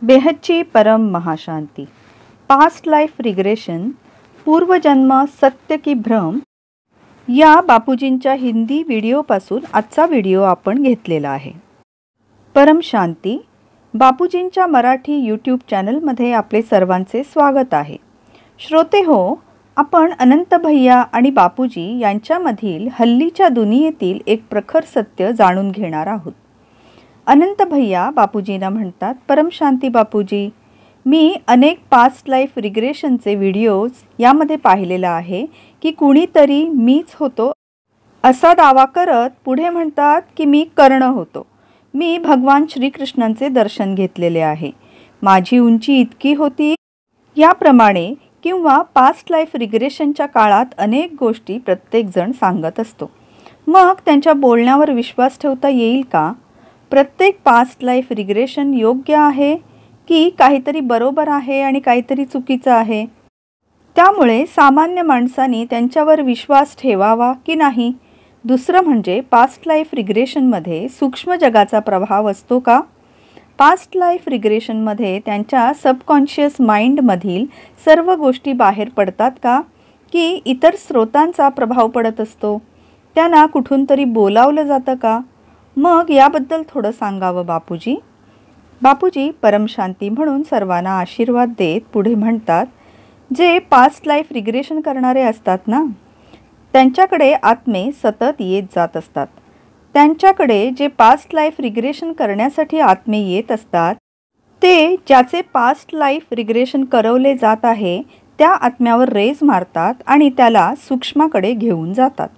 बेहदची परम महाशांती, past life regression, पूर्वजन्म सत्य की भ्रम या बापूजींच्या हिंदी व्हिडिओपासून आजचा व्हिडिओ आपण घेतलेला आहे. परम शांती, बापूजींच्या मराठी यूट्यूब चॅनलमध्ये आपले सर्वांचे स्वागत आहे. श्रोते हो, आपण अनंत भैया आणि बापूजी यांच्यामधील हल्लीच्या दुनियेतील एक प्रखर सत्य जाणून घेणार आहोत. अनंत भैया बापूजींना म्हणतात, परम शांती बापूजी, मी अनेक पास्ट लाईफ रिग्रेशनचे व्हिडिओज यामध्ये पाहिलेला आहे की कुणीतरी मीच होतो असा दावा करत पुढे म्हणतात की मी कर्ण होतो. मी भगवान श्रीकृष्णांचे दर्शन घेतलेले आहे. माझी उंची इतकी होती. याप्रमाणे किंवा पास्ट लाईफ रिग्रेशनच्या काळात अनेक गोष्टी प्रत्येकजण सांगत असतो. मग त्यांच्या बोलण्यावर विश्वास ठेवता येईल का? प्रत्येक पास्ट लाईफ रिग्रेशन योग्य आहे की काहीतरी बरोबर आहे आणि काहीतरी चुकीचं आहे? त्यामुळे सामान्य माणसांनी त्यांच्यावर विश्वास ठेवावा की नाही? दुसरं म्हणजे पास्ट लाईफ रिग्रेशनमध्ये सूक्ष्म जगाचा प्रभाव असतो का? पास्ट लाईफ रिग्रेशनमध्ये त्यांच्या सबकॉन्शियस माइंडमधील सर्व गोष्टी बाहेर पडतात का, की इतर स्रोतांचा प्रभाव पडत असतो? त्यांना कुठून तरी बोलावलं जातं का? मग याबद्दल थोडं सांगावं बापूजी. बापूजी परमशांती म्हणून सर्वांना आशीर्वाद देत पुढे म्हणतात, जे पास्ट लाईफ रिग्रेशन करणारे असतात ना, त्यांच्याकडे आत्मे सतत येत जात असतात. त्यांच्याकडे जे पास्ट लाईफ रिग्रेशन करण्यासाठी आत्मे येत असतात, ते ज्याचे पास्ट लाईफ रिग्रेशन करवले जात आहे त्या आत्म्यावर रेज मारतात आणि त्याला सूक्ष्माकडे घेऊन जातात.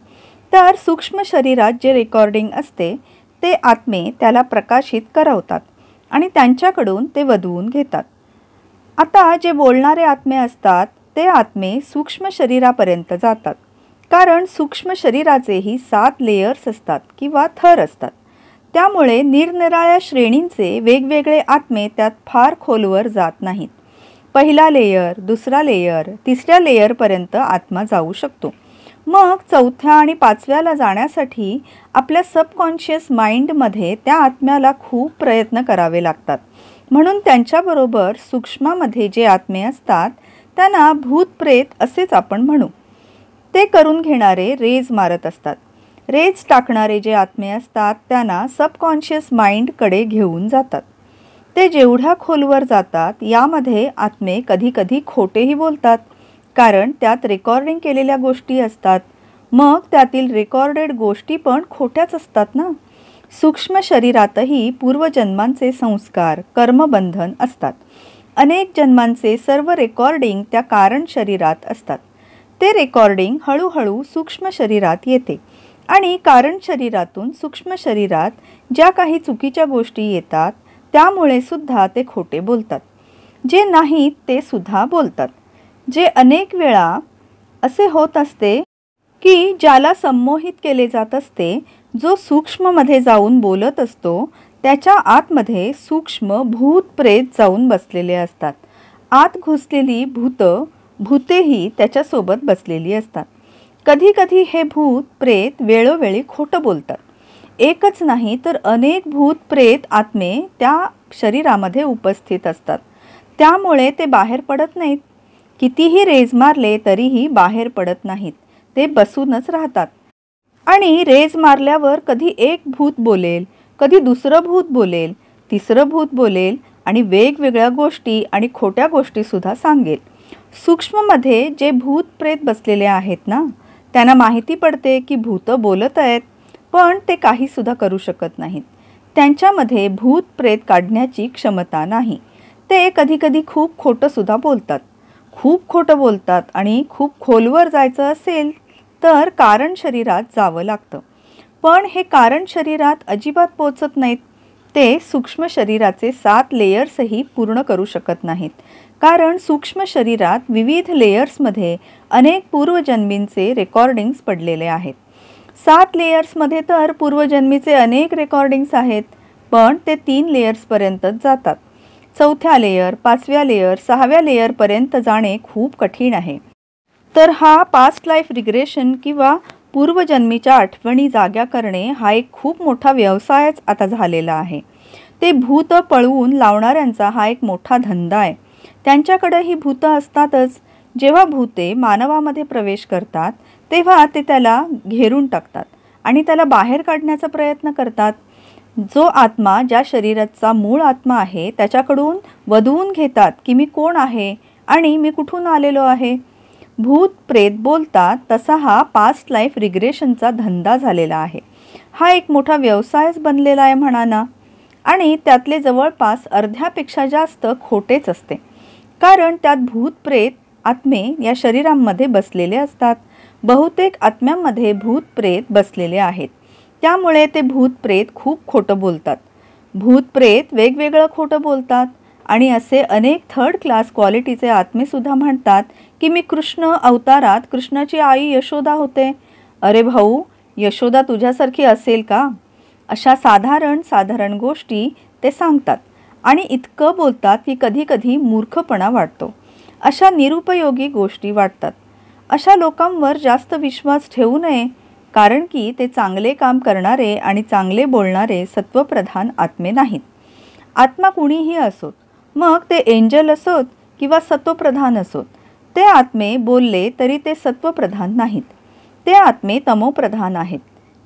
तर सूक्ष्म शरीरात जे रेकॉर्डिंग असते ते आत्मे त्याला प्रकाशित करवतात आणि त्यांच्याकडून ते वधवून घेतात. आता जे बोलणारे आत्मे असतात ते आत्मे सूक्ष्म शरीरापर्यंत जातात, कारण सूक्ष्म शरीराचेही 7 लेयर्स असतात किंवा थर असतात. त्यामुळे निरनिराळ्या श्रेणींचे वेगवेगळे आत्मे त्यात फार खोलवर जात नाहीत. पहिला लेयर, दुसरा लेयर, तिसऱ्या लेयरपर्यंत आत्मा जाऊ शकतो. मग चौथ्या आणि पाचव्याला जाण्यासाठी आपल्या सबकॉन्शियस माइंडमध्ये त्या आत्म्याला खूप प्रयत्न करावे लागतात. म्हणून त्यांच्याबरोबर सूक्ष्मामध्ये जे आत्मे असतात त्यांना भूत प्रेत असेच आपण म्हणू. ते करून घेणारे रेज मारत असतात. रेज टाकणारे जे आत्मे असतात त्यांना सबकॉन्शियस माइंडकडे घेऊन जातात. ते जेवढ्या खोलवर जातात यामध्ये आत्मे कधीकधी खोटेही बोलतात, कारण त्यात रेकॉर्डिंग केलेल्या गोष्टी असतात. मग त्यातील रेकॉर्डेड गोष्टी पण खोट्याच असतात ना. सूक्ष्म शरीरातही पूर्वजन्मांचे संस्कार, कर्मबंधन असतात. अनेक जन्मांचे सर्व रेकॉर्डिंग त्या कारण शरीरात असतात. ते रेकॉर्डिंग हळूहळू सूक्ष्म शरीरात येते आणि कारण शरीरातून सूक्ष्म शरीरात ज्या काही चुकीच्या गोष्टी येतात त्यामुळे सुद्धा ते खोटे बोलतात. जे नाहीत ते सुद्धा बोलतात. जे अनेक वेळा असे होत असते की ज्याला संमोहित केले जात असते, जो सूक्ष्ममध्ये जाऊन बोलत असतो त्याच्या आतमध्ये सूक्ष्म भूत प्रेत जाऊन बसलेले असतात. आत घुसलेली भूतेही त्याच्यासोबत बसलेली असतात. कधीकधी हे भूत प्रेत वेळोवेळी खोटं बोलतात. एकच नाही तर अनेक भूत प्रेत आत्मे त्या शरीरामध्ये उपस्थित असतात. त्यामुळे ते बाहेर पडत नाहीत. कितीही रेज मारले तरीही बाहेर पडत नाहीत. ते बसूनच राहतात. आणि रेज मारल्यावर कधी एक भूत बोलेल, कधी दुसरं भूत बोलेल, तिसरं भूत बोलेल आणि वेगवेगळ्या गोष्टी आणि खोट्या गोष्टीसुद्धा सांगेल. सूक्ष्ममध्ये जे भूत प्रेत बसलेले आहेत ना, त्यांना माहिती पडते की भूतं बोलत आहेत, पण ते काहीसुद्धा करू शकत नाहीत. त्यांच्यामध्ये भूत प्रेत काढण्याची क्षमता नाही. ते कधीकधी खूप खोटंसुद्धा बोलतात. खूप खोटं बोलतात आणि खूप खोलवर जायचं असेल तर कारण शरीरात जावं लागतं. पण हे कारण शरीरात अजिबात पोचत नाहीत. ते सूक्ष्म शरीराचे 7 लेयर्सही पूर्ण करू शकत नाहीत, कारण सूक्ष्म शरीरात विविध लेयर्समध्ये अनेक पूर्वजन्मींचे रेकॉर्डिंग्स पडलेले आहेत. 7 लेयर्समध्ये तर पूर्वजन्मीचे अनेक रेकॉर्डिंग्स आहेत, पण ते 3 लेयर्सपर्यंतच जातात. चौथ्या लेयर, 5व्या लेयर, 6व्या लेयरपर्यंत जाणे खूप कठीण आहे. तर हा पास्ट लाईफ रिग्रेशन किंवा पूर्वजन्मीच्या आठवणी जाग्या करणे हा एक खूप मोठा व्यवसायच आता झालेला आहे. ते भूत पळवून लावणाऱ्यांचा हा एक मोठा धंदा आहे. त्यांच्याकडे ही भूत असतातच. जेव्हा भूते मानवामध्ये प्रवेश करतात तेव्हा ते त्याला घेरून टाकतात आणि त्याला बाहेर काढण्याचा प्रयत्न करतात. जो आत्मा ज्या शरीराचा मूळ आत्मा आहे त्याच्याकडून वदवून घेतात की मी कोण आहे आणि मी कुठून आलेलो आहे. भूत प्रेत बोलतात तसा हा पास्ट लाईफ रिग्रेशनचा धंदा झालेला आहे. हा एक मोठा व्यवसायच बनलेला आहे म्हणा ना. आणि त्यातले जवळपास अर्ध्यापेक्षा जास्त खोटेच असते, कारण त्यात भूत प्रेत आत्मे या शरीरांमध्ये बसलेले असतात. बहुतेक आत्म्यांमध्ये भूत प्रेत बसलेले आहेत, त्यामुळे ते भूत प्रेत खूप खोटं बोलतात. भूत प्रेत वेगवेगळं खोटं बोलतात आणि असे अनेक थर्ड क्लास क्वालिटीचे आत्मेसुद्धा म्हणतात की मी कृष्ण अवतारात कृष्णाची आई यशोदा होते. अरे भाऊ, यशोदा तुझ्यासारखी असेल का? अशा साधारण गोष्टी ते सांगतात आणि इतकं बोलतात की कधी कधी मूर्खपणा वाटतो. अशा निरुपयोगी गोष्टी वाटतात. अशा लोकांवर जास्त विश्वास ठेवू नये, कारण की ते चांगले काम करणारे आणि चांगले बोलणारे सत्वप्रधान आत्मे नाहीत. आत्मा कुणीही असोत, मग ते एंजल असोत किंवा सत्वप्रधान असोत, ते आत्मे बोलले तरी ते सत्वप्रधान नाहीत. ते आत्मे तमोप्रधान आहेत,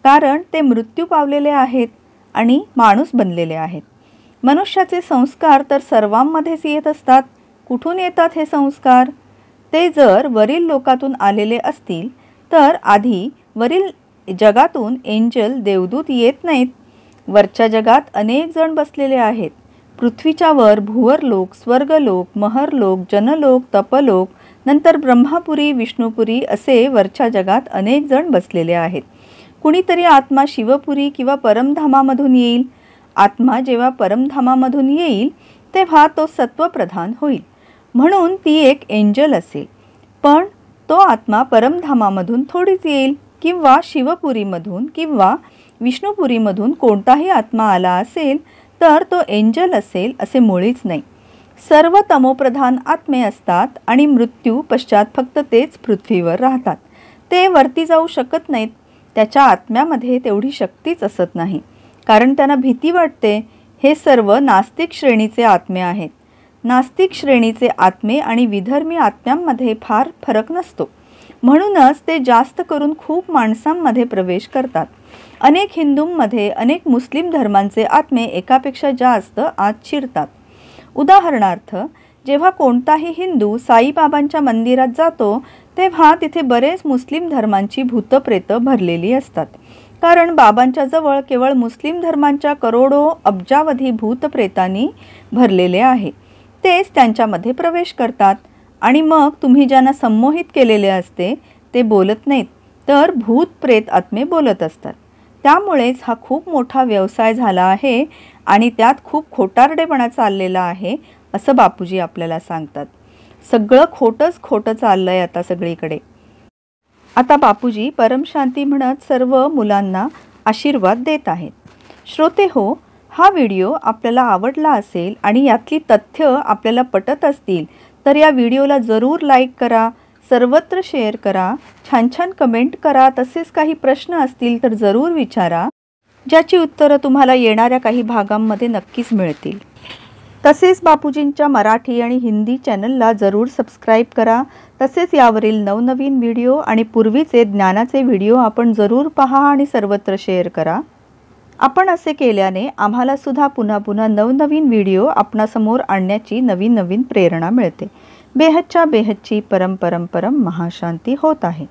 कारण ते मृत्यू पावलेले आहेत आणि माणूस बनलेले आहेत. मनुष्याचे संस्कार तर सर्वांमध्येच येत असतात. कुठून येतात हे संस्कार? ते जर वरील लोकातून आलेले असतील तर आधी वरील जगातून एंजल देवदूत येत नाहीत. वरच्या जगात अनेक जण बसलेले आहेत. पृथ्वीच्या वर भुवरलोक, स्वर्गलोक, महरलोक, जनलोक, तपलोक, नंतर ब्रह्मापुरी, विष्णुपुरी असे वरच्या जगात अनेक जण बसलेले आहेत. कुणीतरी आत्मा शिवपुरी किंवा परमधामामधून येईल. आत्मा जेव्हा परमधामामधून येईल तेव्हा तो सत्वप्रधान होईल, म्हणून ती एक एंजल असेल. पण तो आत्मा परमधामामधून थोडीच येईल, किंवा शिवपुरीमधून किंवा विष्णुपुरीमधून कोणताही आत्मा आला असेल तर तो एंजल असेल असे मुळीच नाही. सर्व तमोप्रधान आत्मे असतात आणि मृत्यू पश्चात फक्त तेच पृथ्वीवर राहतात. ते वरती जाऊ शकत नाहीत. त्याच्या आत्म्यामध्ये तेवढी शक्तीच असत नाही, कारण त्यांना भीती वाटते. हे सर्व नास्तिक श्रेणीचे आत्मे आहेत. नास्तिक श्रेणीचे आत्मे आणि विधर्मी आत्म्यांमध्ये फार फरक नसतो, म्हणूनच ते जास्त करून खूप माणसांमध्ये प्रवेश करतात. अनेक हिंदूंमध्ये अनेक मुस्लिम धर्मांचे आत्मे एकापेक्षा जास्त आत शिरतात. उदाहरणार्थ, जेव्हा कोणताही हिंदू साईबाबांच्या मंदिरात जातो तेव्हा तिथे बरेच मुस्लिम धर्मांची भूतप्रेत भरलेली असतात, कारण बाबांच्या जवळ केवळ मुस्लिम धर्मांच्या करोडो अब्जावधी भूतप्रेतांनी भरलेले आहे. तेच त्यांच्यामध्ये प्रवेश करतात आणि मग तुम्ही ज्यांना संमोहित केलेले असते ते बोलत नाहीत, तर भूत प्रेत आत्मे बोलत असतात. त्यामुळेच हा खूप मोठा व्यवसाय झाला आहे आणि त्यात खूप खोटारडेपणा चाललेला आहे असं बापूजी आपल्याला सांगतात. सगळं खोटंच खोटं चाललंय आता सगळीकडे. आता बापूजी परमशांती म्हणत सर्व मुलांना आशीर्वाद देत आहेत. श्रोते हो, हा व्हिडिओ आपल्याला आवडला असेल आणि यातली तथ्य आपल्याला पटत असतील तर या व्हिडिओला जरूर लाईक करा, सर्वत्र शेअर करा, छान छान कमेंट करा. तसेच काही प्रश्न असतील तर जरूर विचारा, ज्याची उत्तरं तुम्हाला येणाऱ्या काही भागांमध्ये नक्कीच मिळतील. तसेच बापूजींच्या मराठी आणि हिंदी चॅनलला जरूर सबस्क्राईब करा. तसेच यावरील नवनवीन व्हिडिओ आणि पूर्वीचे ज्ञानाचे व्हिडिओ आपण जरूर पहा आणि सर्वत्र शेअर करा. आपण असे केल्याने आम्हाला सुद्धा पुन्हा पुन्हा नवनवीन व्हिडिओ आपणासमोर आणण्याची नवीन नवीन प्रेरणा मिळते. बेहदच्या बेहदची परम परम परम महाशांती होत आहे.